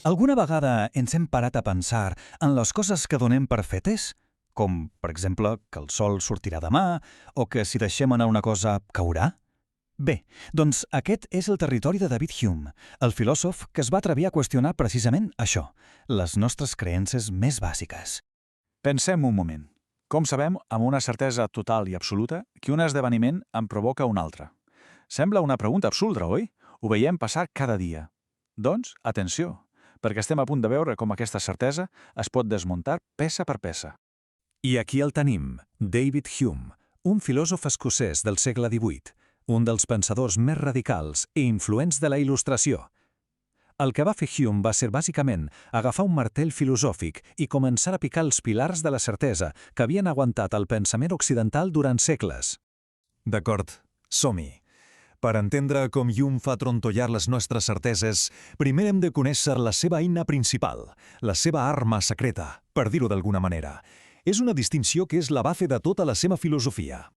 Alguna vegada ens hem parat a pensar en les coses que donem per fetes? Com, per exemple, que el sol sortirà demà o que si deixem anar una cosa caurà? Bé, doncs aquest és el territori de David Hume, el filòsof que es va atrevir a qüestionar precisament això, les nostres creences més bàsiques. Pensem un moment. Com sabem, amb una certesa total i absoluta, que un esdeveniment en provoca un altre? Sembla una pregunta absurda, oi? Ho veiem passar cada dia. Doncs, atenció, perquè estem a punt de veure com aquesta certesa es pot desmuntar peça per peça. I aquí el tenim, David Hume, un filòsof escocès del segle XVIII, un dels pensadors més radicals i influents de la Il·lustració. El que va fer Hume va ser bàsicament agafar un martell filosòfic i començar a picar els pilars de la certesa que havien aguantat el pensament occidental durant segles. D'acord, som-hi. Per entendre com Hume fa trontollar les nostres certeses, primer hem de conèixer la seva eina principal, la seva arma secreta, per dir-ho d'alguna manera. És una distinció que és la base de tota la seva filosofia.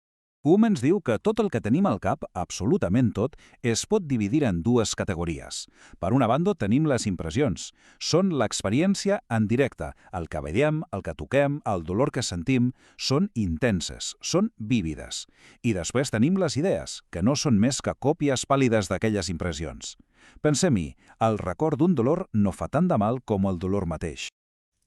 Hume ens diu que tot el que tenim al cap, absolutament tot, es pot dividir en dues categories. Per una banda, tenim les impressions. Són l'experiència en directe. El que veiem, el que toquem, el dolor que sentim, són intenses, són vívides. I després tenim les idees, que no són més que còpies pàl·lides d'aquelles impressions. Pensem-hi, el record d'un dolor no fa tant de mal com el dolor mateix.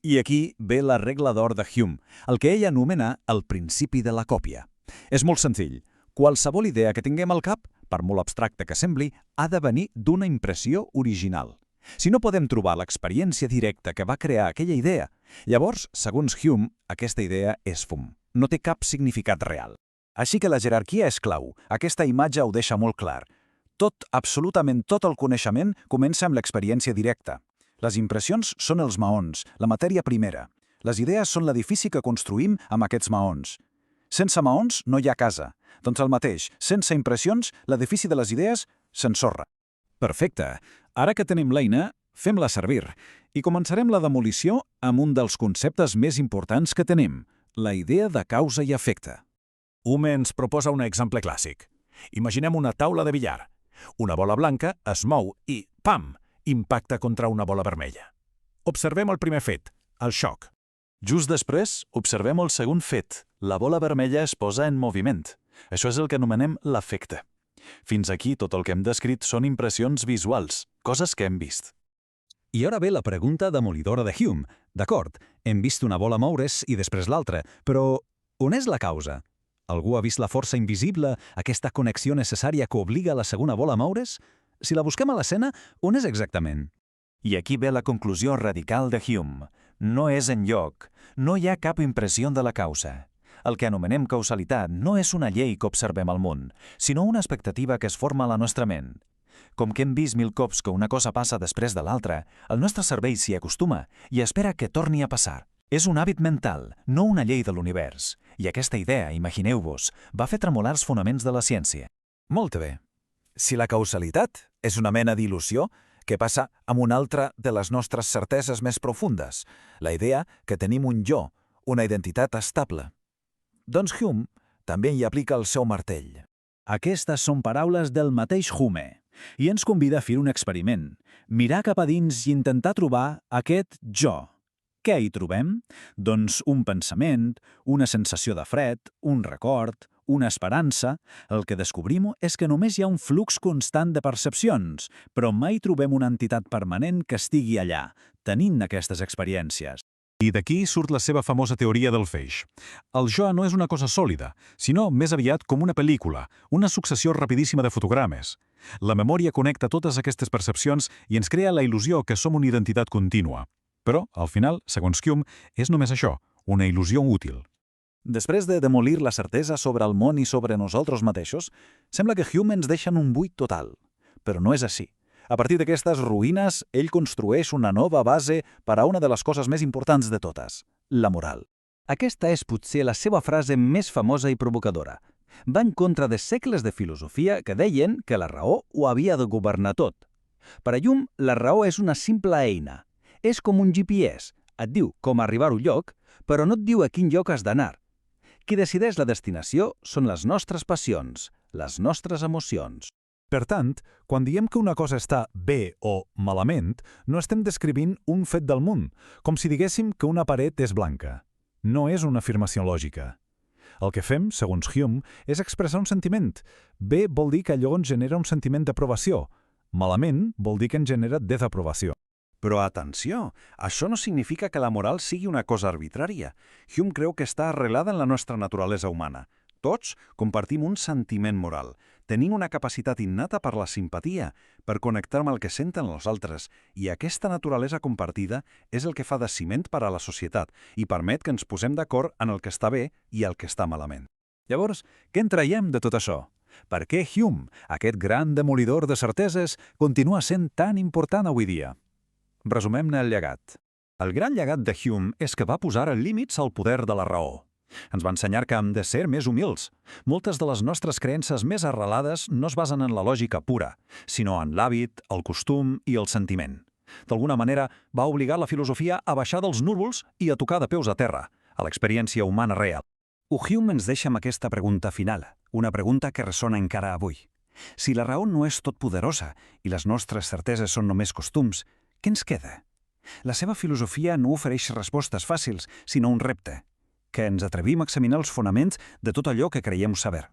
I aquí ve la regla d'or de Hume, el que ell anomena el principi de la còpia. És molt senzill. Qualsevol idea que tinguem al cap, per molt abstracta que sembli, ha de venir d'una impressió original. Si no podem trobar l'experiència directa que va crear aquella idea, llavors, segons Hume, aquesta idea és fum. No té cap significat real. Així que la jerarquia és clau. Aquesta imatge ho deixa molt clar. Tot, absolutament tot el coneixement comença amb l'experiència directa. Les impressions són els maons, la matèria primera. Les idees són l'edifici que construïm amb aquests maons. Sense maons no hi ha casa. Doncs el mateix, sense impressions, l'edifici de les idees s'ensorra. Perfecte. Ara que tenim l'eina, fem-la servir. I començarem la demolició amb un dels conceptes més importants que tenim, la idea de causa i efecte. Hume ens proposa un exemple clàssic. Imaginem una taula de billar. Una bola blanca es mou i, pam!, impacta contra una bola vermella. Observem el primer fet, el xoc. Just després, observem el segon fet. La bola vermella es posa en moviment. Això és el que anomenem l'efecte. Fins aquí tot el que hem descrit són impressions visuals, coses que hem vist. I ara ve la pregunta demolidora de Hume. D'acord, hem vist una bola moure's i després l'altra, però on és la causa? Algú ha vist la força invisible, aquesta connexió necessària que obliga la segona bola a moure's? Si la busquem a l'escena, on és exactament? I aquí ve la conclusió radical de Hume. No és enlloc. No hi ha cap impressió de la causa. El que anomenem causalitat no és una llei que observem al món, sinó una expectativa que es forma a la nostra ment. Com que hem vist 1000 cops que una cosa passa després de l'altra, el nostre cervell s'hi acostuma i espera que torni a passar. És un hàbit mental, no una llei de l'univers. I aquesta idea, imagineu-vos, va fer tremolar els fonaments de la ciència. Molt bé. Si la causalitat és una mena d'il·lusió, què passa amb una altra de les nostres certeses més profundes? La idea que tenim un jo, una identitat estable. Doncs Hume també hi aplica el seu martell. Aquestes són paraules del mateix Hume i ens convida a fer un experiment, mirar cap a dins i intentar trobar aquest jo. Què hi trobem? Doncs un pensament, una sensació de fred, un record, una esperança. El que descobrim és que només hi ha un flux constant de percepcions, però mai trobem una entitat permanent que estigui allà, tenint aquestes experiències. I d'aquí surt la seva famosa teoria del feix. El jo no és una cosa sòlida, sinó més aviat com una pel·lícula, una successió rapidíssima de fotogrames. La memòria connecta totes aquestes percepcions i ens crea la il·lusió que som una identitat contínua. Però, al final, segons Hume, és només això, una il·lusió útil. Després de demolir la certesa sobre el món i sobre nosaltres mateixos, sembla que Hume ens deixa en un buit total. Però no és així. A partir d'aquestes ruïnes, ell construeix una nova base per a una de les coses més importants de totes, la moral. Aquesta és potser la seva frase més famosa i provocadora. Va en contra de segles de filosofia que deien que la raó ho havia de governar tot. Per a Hume, la raó és una simple eina. És com un GPS. Et diu com arribar a un lloc, però no et diu a quin lloc has d'anar. Qui decideix la destinació són les nostres passions, les nostres emocions. Per tant, quan diem que una cosa està bé o malament, no estem descrivint un fet del món, com si diguéssim que una paret és blanca. No és una afirmació lògica. El que fem, segons Hume, és expressar un sentiment. Bé vol dir que allò ens genera un sentiment d'aprovació. Malament vol dir que ens genera desaprovació. Però atenció, això no significa que la moral sigui una cosa arbitrària. Hume creu que està arrelada en la nostra naturalesa humana. Tots compartim un sentiment moral. Tenim una capacitat innata per la simpatia, per connectar amb el que senten els altres, i aquesta naturalesa compartida és el que fa de ciment per a la societat i permet que ens posem d'acord en el que està bé i el que està malament. Llavors, què en traiem de tot això? Per què Hume, aquest gran demolidor de certeses, continua sent tan important avui dia? Resumem-ne el llegat. El gran llegat de Hume és que va posar límits al poder de la raó. Ens va ensenyar que hem de ser més humils. Moltes de les nostres creences més arrelades no es basen en la lògica pura, sinó en l'hàbit, el costum i el sentiment. D'alguna manera, va obligar la filosofia a baixar dels núvols i a tocar de peus a terra, a l'experiència humana real. Hume ens deixa amb aquesta pregunta final, una pregunta que ressona encara avui. Si la raó no és totpoderosa i les nostres certeses són només costums, què ens queda? La seva filosofia no ofereix respostes fàcils, sinó un repte, que ens atrevim a examinar els fonaments de tot allò que creiem saber.